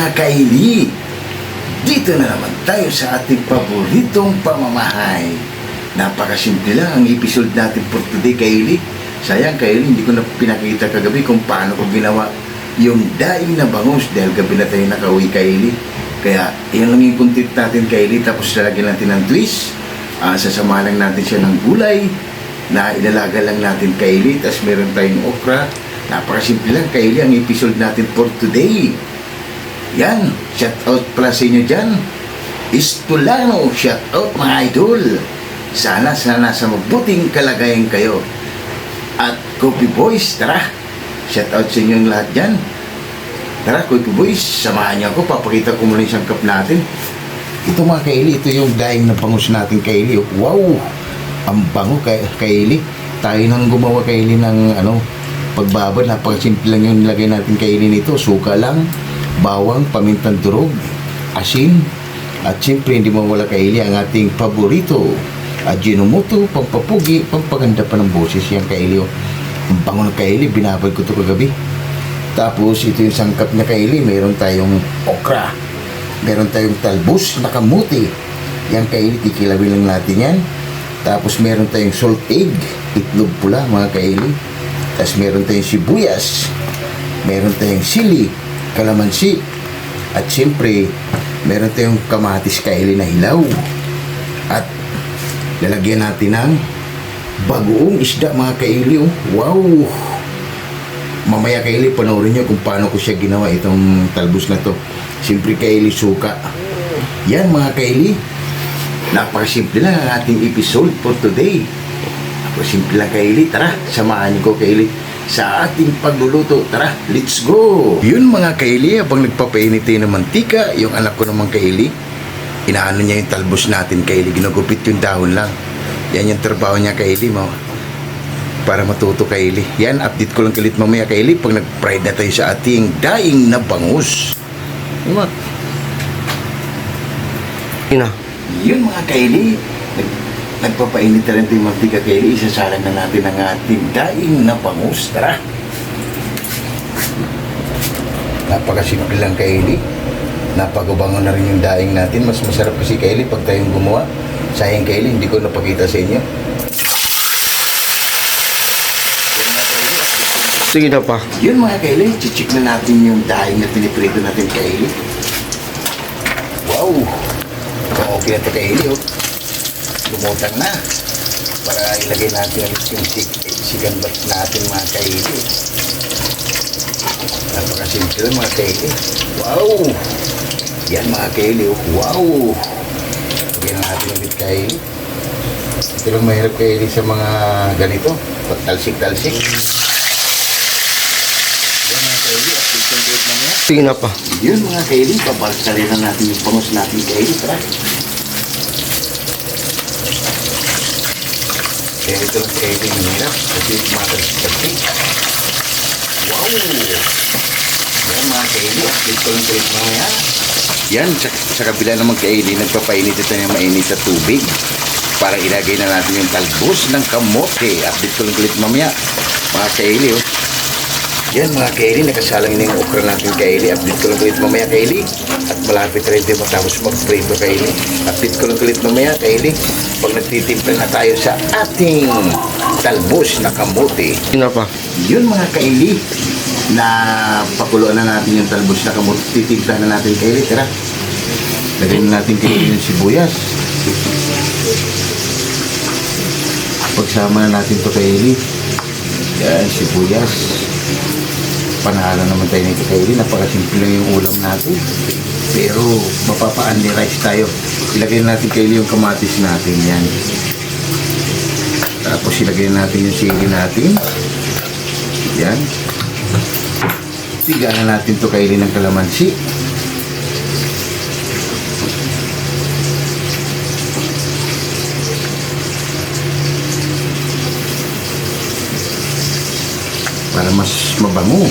mga kaili, dito na naman tayo sa ating paboritong pamamahay. Napakasimple lang ang episode natin for today, kaili. Sayang, kaili, hindi ko na pinakita kagabi kung paano ko ginawa yung daing na bangus dahil gabi na tayo nakauwi, kaili. Kaya yan lang yung content natin, kaili. Tapos lalagyan natin ng twist. Sasama lang natin siya ng gulay na inalaga lang natin, kaili. Tapos meron tayong okra. Napakasimple lang, kaili, ang episode natin for today. Yan, shout out pala sa inyo dyan. Istulano, shout out mga idol. Sana sa mabuting kalagayan kayo. At Coffee Boys, tara, shout out sa inyong lahat dyan. Tara, Coffee Boys, samahan niyo ako. Papakita ko muna yung sangkap natin. Ito mga kaili, ito yung daing na bangus natin, kaili. Wow, ang bango, kaili. Tayo nang gumawa, kaili, ng pagbabad. Napakasimple lang yung nilagay natin, kaili, nito. Suka lang, bawang, pamintang durog, asin, at siyempre hindi mawala, kaili, ang ating paborito, Ajinomoto, pampapugi, pampaganda pa ng boses. Yan, kaili, ang bango ng kaili, binabad ko ito kagabi. Tapos ito yung sangkap niya, kaili. Meron tayong okra, meron tayong talbos na kamuti. Yan, kaili, kikilawin lang natin yan. Tapos meron tayong salt egg, itlog pula, mga kaili. Tapos meron tayong sibuyas, meron tayong sili, kalamansi, at siyempre meron tayong kamatis, kaili, na hilaw. At lalagyan natin ng bagoong isda, mga kaili. Wow, mamaya, kaili, panoorin nyo kung paano ko siya ginawa, itong talbos na to. Siyempre, kaili, suka. Yan, mga kaili, napakasimple lang ang ating episode for today. Napakasimple lang, kaili. Tara, samahan nyo ko, kaili, sa ating pagluluto. Tara, let's go! Yun, mga kaili, habang nagpapainit tayo ng mantika, yung anak ko naman, kaili, inaano niya yung talbos natin, kaili. Ginugupit yung dahon lang. Yan yung trabaho niya, kaili, mo, para matuto, kaili. Yan, update ko lang kalit mamaya, kaili, pag nag-fried na tayo sa ating daing na bangus. Yun, mga kaili, nagpapainit na rin ito yung mantika, kaili. Isasalang na natin ang ating daing na bangus. Tara! Napakasimple lang, kaili. Napakabango na rin yung daing natin. Mas masarap kasi, kaili, pag tayong gumawa. Sayang, kaili, hindi ko napakita sa inyo. Sige na pa. Yun, mga kaili, chichik na natin yung daing na piniprito natin, kaili. Wow! Okay na ito, kaili, lumutang na para ilagay natin yung sigambat natin, mga kaili. Napakasimple lang, mga kaili. Wow! Yan, mga kaili. Wow! Lagyan natin ulit, kaili. Ito lang mahirap, kaili, sa mga ganito, talsik-talsik. Yan, mga kaili, at dito na niya. Sige na pa. Yun, mga kaili, pabalsarin na natin yung bangus natin, kaili. Tara. Kaya ito lang, kaili, mahirap kasi matalsik-talsik. Wow! Yan, mga kaili, dito lang kaili mamaya. Yan, sa kabila naman, kaili, nagpapainit ito ng mainit sa tubig para ilagay na natin yung talbos ng kamote. Update ko lang kaili mamaya, mga kaili. Yan, mga kaili, nakasalang na yung okra natin, kaili. Update ko lang kaili mamaya, kaili. At malapit rin ito matapos mag-prito, kaili. Update ko lang kaili mamaya, kaili, pag nagtitimpla na tayo sa ating talbos na kamote. Sige na pa. Yun, mga kaili, na pakuluan na natin yung talbos na kamote. Titimpla na natin, kaili. Tara, lagyan na natin, kaili, yung sibuyas. Pagsama na natin to, kaili. Yan, sibuyas. Panalo naman tayo nito, kaili. Napakasimple lang yung ulam natin, pero mapapa-unli rice tayo. Ilagay natin, kaili, yung kamatis natin. Yan. Tapos ilagay natin yung sili natin. Yan. Tigaan na natin to, kaili, ng kalamansi. Para mas mabango.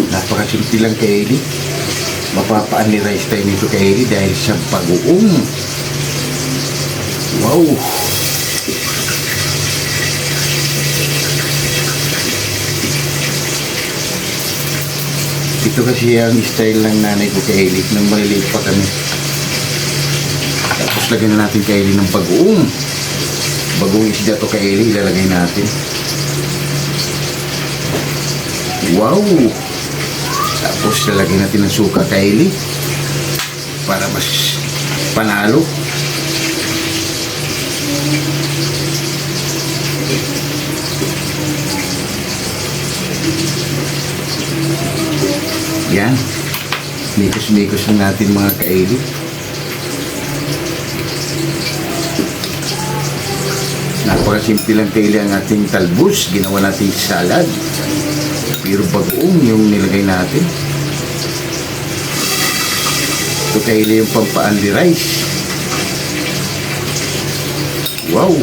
Napakasimple lang, kaili. Mapapa-unli rice tayo nito, kaili, dahil sa pag-uong. Wow! Ito kasi ang style ng nanay ko kay Eli nang maliliit pa kami. Tapos lagyan na natin kay Eli ng bagoong. Bagoong isda to kay Eli, ilalagay natin. Wow! Tapos lalagyan natin ng suka kay Eli para mas panalo. Yan. Mikos-mikos lang natin mga kaili. Napakasimple lang kaili ang ating talbos. Ginawa natin salad. Pero bagoong yung nilagay natin. Ito kaili yung pampaanli rice. Wow!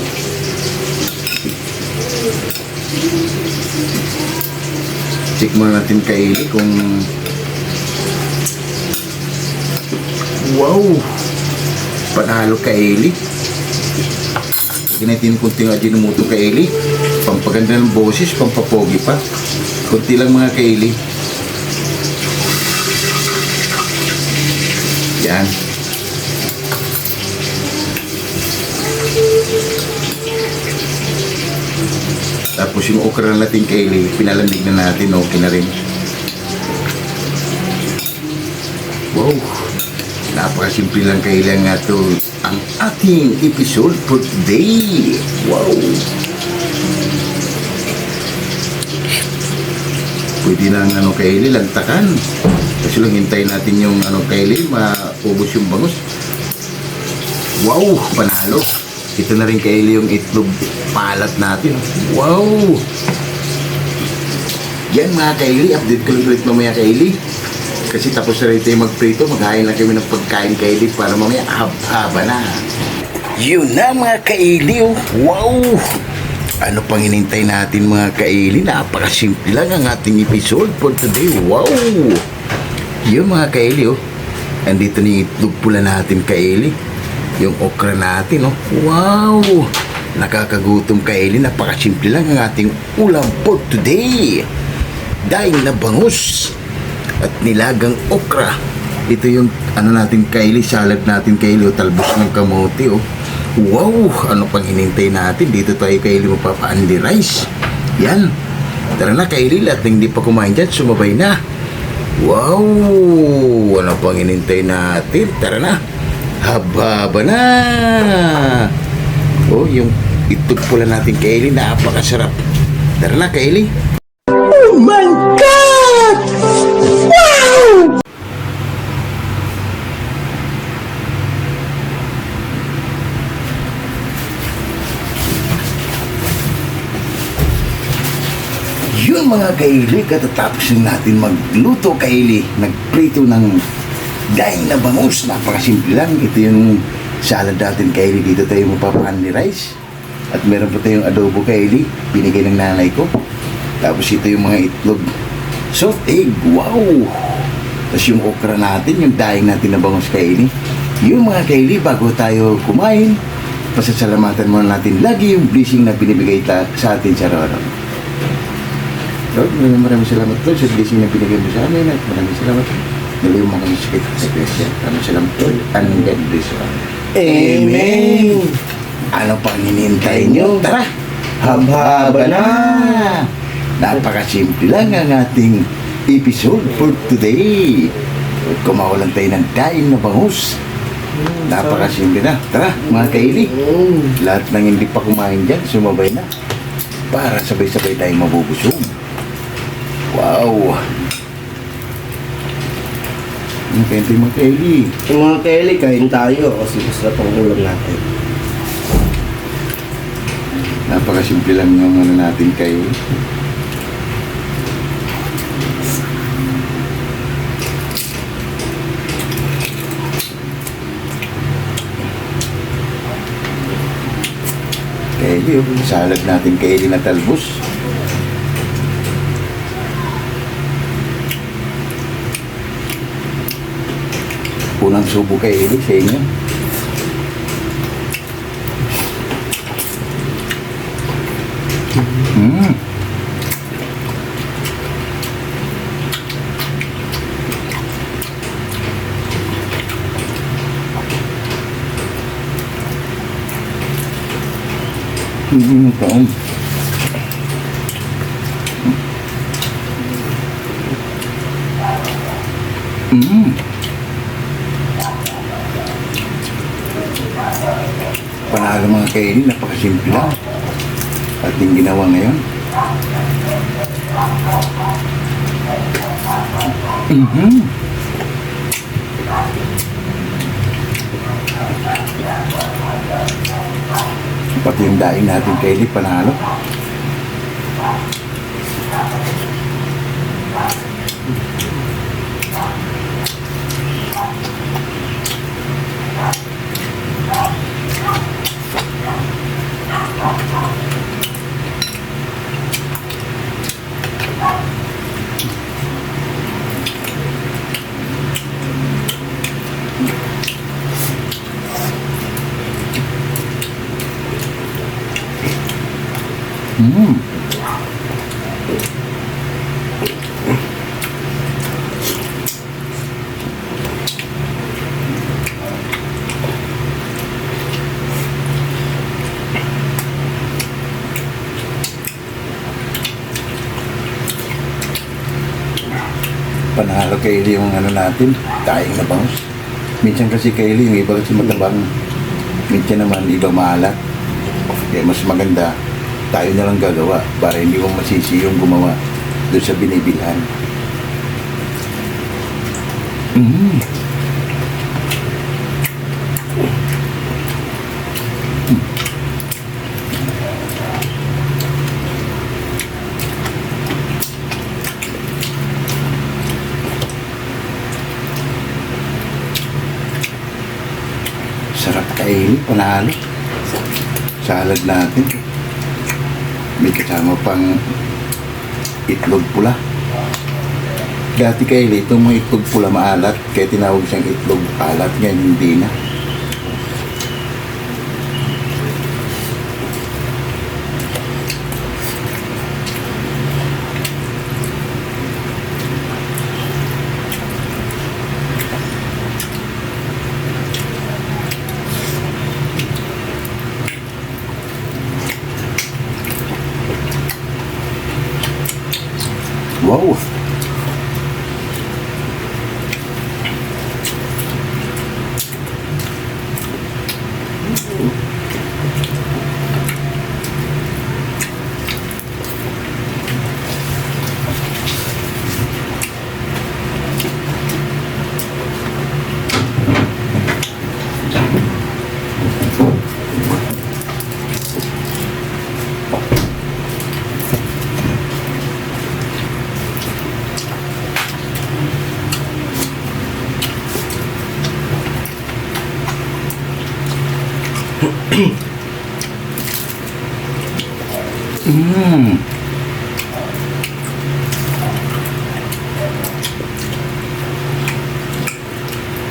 Check muna natin kaili kung wow! Panalo kaili. Lagyan natin kunting ajinomoto kaili. Pampaganda ng boses, pampapogi pa. Kunti lang mga kaili. Yan. Tapos yung okra natin kaili, pinalamig na natin, okay na rin. Wow! Napakasimple lang kaili nga ito ang ating episode for today. Wow! Pwede na ang kaili, lantakan. Kasi lang hintayin natin yung kaili, maubos yung bangus. Wow! Panalo! Ito na rin kaili yung itlog palat natin. Wow! Yan mga kaili, update ko ulit mamaya kaili. Kasi tapos na rin tayo magprito, maghain lang kami ng pagkain kaili para mamaya haba na. Yun na mga kaili, oh. Wow! Ano pang inintay natin mga kaili? Napakasimple lang ang ating episode for today. Wow! Yun mga kaili, oh. Andito na yung itlog pula natin kaili. Yung okra natin, oh. Wow! Nakakagutom kaili. Napakasimple lang ang ating ulam for today. Daing na bangus at nilagang okra. Ito yung natin kaili, salad natin kaili, o talbos ng kamote, oh. Wow! Ano pang hinintay natin? Dito tayo kaili mapapaandi rice. Yan. Tara na kaili, lahat ng hindi pa kumain dyan, sumabay na. Wow! Ano pang hinintay natin? Tara na. Haba-haba na. Oh, yung itlog pula natin kaili, napakasarap. Tara na kaili. Oh my God! Wow! Yun mga kaili, katatapos na natin magluto kaili. Nagprito ng daing na bangus. Napakasimple lang. Ito yung salad natin kaili. Dito tayo mapapaanli rice. At meron pa tayong adobo kaili. Binigay ng nanay ko. Tapos ito yung mga itlog. Soft egg. Wow! Tapos yung okra natin, yung daing natin na bangus kaili. Yung mga kaili, bago tayo kumain, pasasalamatan muna natin lagi yung blessing na binibigay sa atin sa araw-araw. Lord, maraming salamat Lord sa blessing na binigay mo sa amin at maraming salamat. Nalayo mo kami sa Iglesia. Maraming salamat Lord and God bless you. Amen! Ano pang hinihintay nyo? Tara! Haba-haba na! Napakasimple lang ang ating episode for today. Kumawalan tayo ng daing na bangus. Napakasimple na. Tara, mga kaili. Lahat ng hindi pa kumain dyan, sumabay na. Para sabay-sabay tayong mabubusog. Wow! Ang kente mga kaili. Yung mga kaili, kain tayo kasi masarap ang ulam natin. Napakasimple lang yung natin kaili. Kaili, yung salad natin kaili na talbos. Unang subo kaili sa inyo. Taon. Panalo mga kainin, napakasimple lang. At yung ginawa ngayon. Pati yung daing natin kainin, panalo. Panalo kaili yung ano natin, daing na bangus. Minsan kasi kaili, yung iba kasi matabang. Minsan naman iba maalat. Kaya mas maganda, tayo na lang gagawa para hindi mo masisi yung gumawa doon sa binibilhan. Sarap kainin, panalo. Salad natin. May kasama pang itlog pula. Dati kaili, itong mga itlog pula maalat, kaya tinawag siyang itlog alat. Ngayon hindi na. Wow!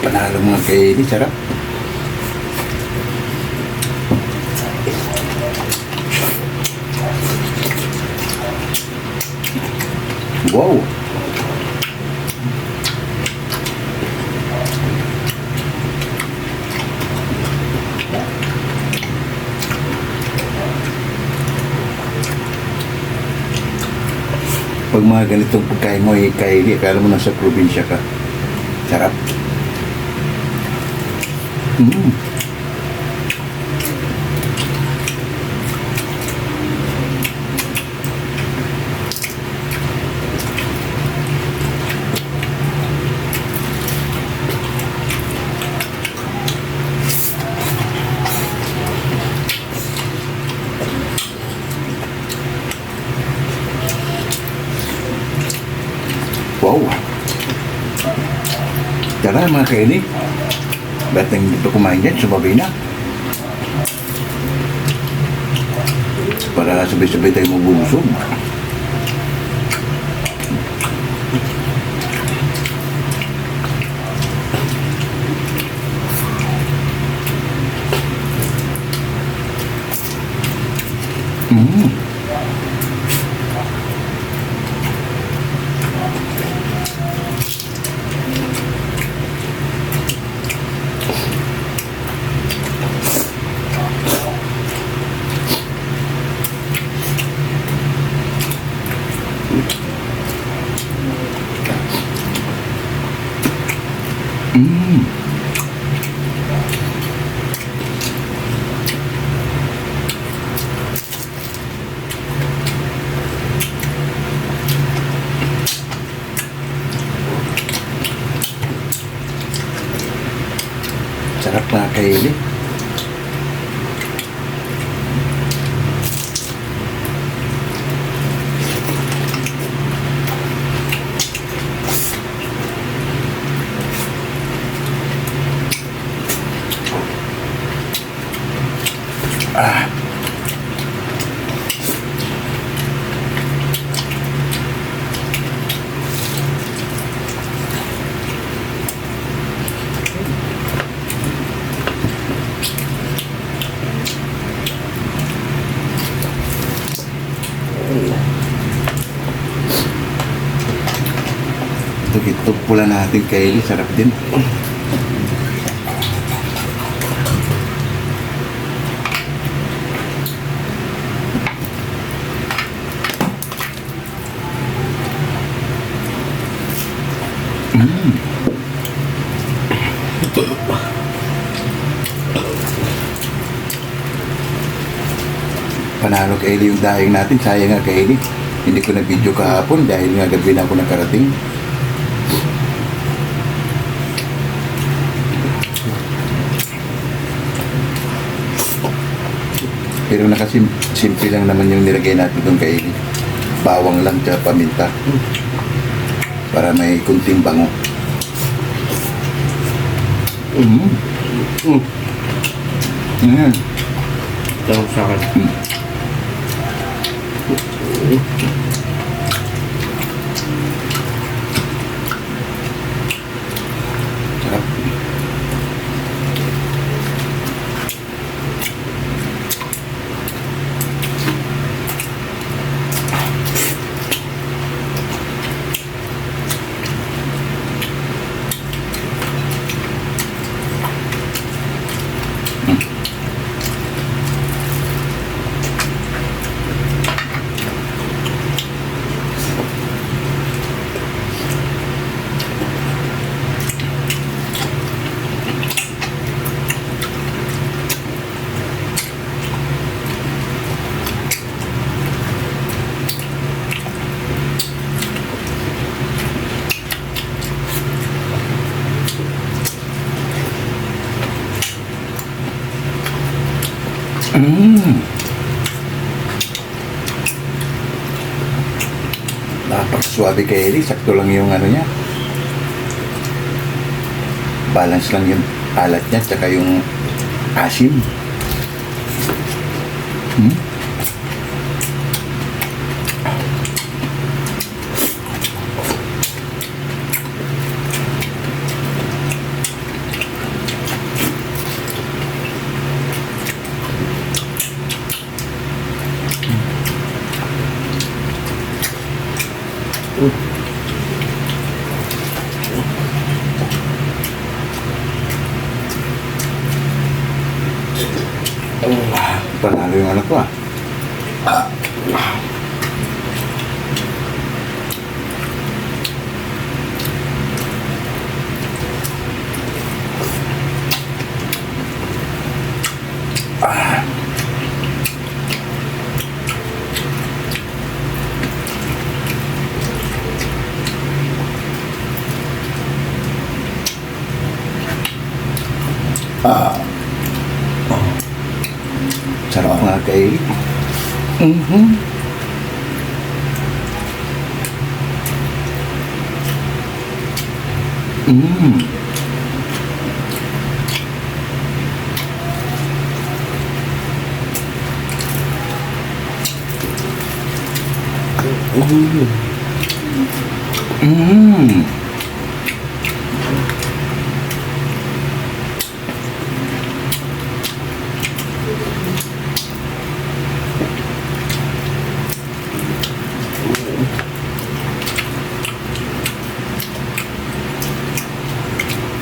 Panalo mga kaili, sarap. Wow! Pag mga ganitong pagkain mo ay kaili, akala mo nasa probinsya ka. Sarap. Wow! Tara mga kaili. Ba't nang dito kumain dyan, sumabay na. Para sabay-sabay tayo mabusog. Mm. Sarap mga kaili. Ah. Ito pula natin kaili, sarap din. Mm. Panalo kaili yung dahing natin, sayang nga kaili. Hindi ko na video kahapon dahil nga gabi na ako nakarating. Pero simple lang naman yung nilagay natin doon kaili. Bawang lang at paminta. Para may kunting bango. Ito sa akin. Sarap. Napakaswabe kay Eli, sakto lang yung ano niya. Balance lang yung alat niya, tsaka yung asim. Panalo yung anak ko ah. Sarap nga kay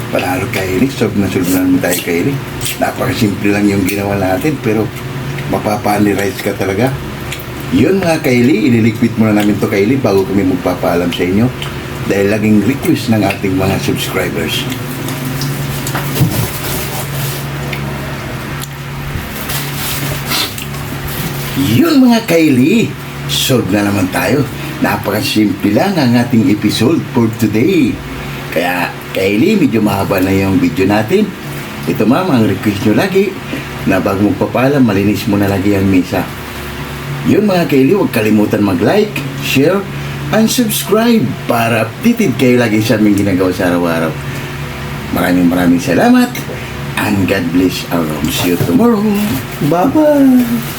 Panalo kay Eli, solve na naman tayo kay Eli. Napakasimple lang yung ginawa natin, pero mapapani-rice ka talaga. Yun mga Kylie, ililiquid muna namin to Kylie bago kami magpapaalam sa inyo dahil laging request ng ating mga subscribers. Yun mga kaili, solve na naman tayo. Napakasimple lang ang ating episode for today. Kaya kaili, medyo mahaba na yung video natin. Ito ma'am, ang request nyo lagi na bago magpapaalam, malinis mo na lagi ang misa. Yun mga kaili, huwag kalimutan mag-like, share, and subscribe para updated kayo lagi sa aming ginagawa sa araw-araw. Maraming salamat and God bless our homes. See you tomorrow. Bye-bye!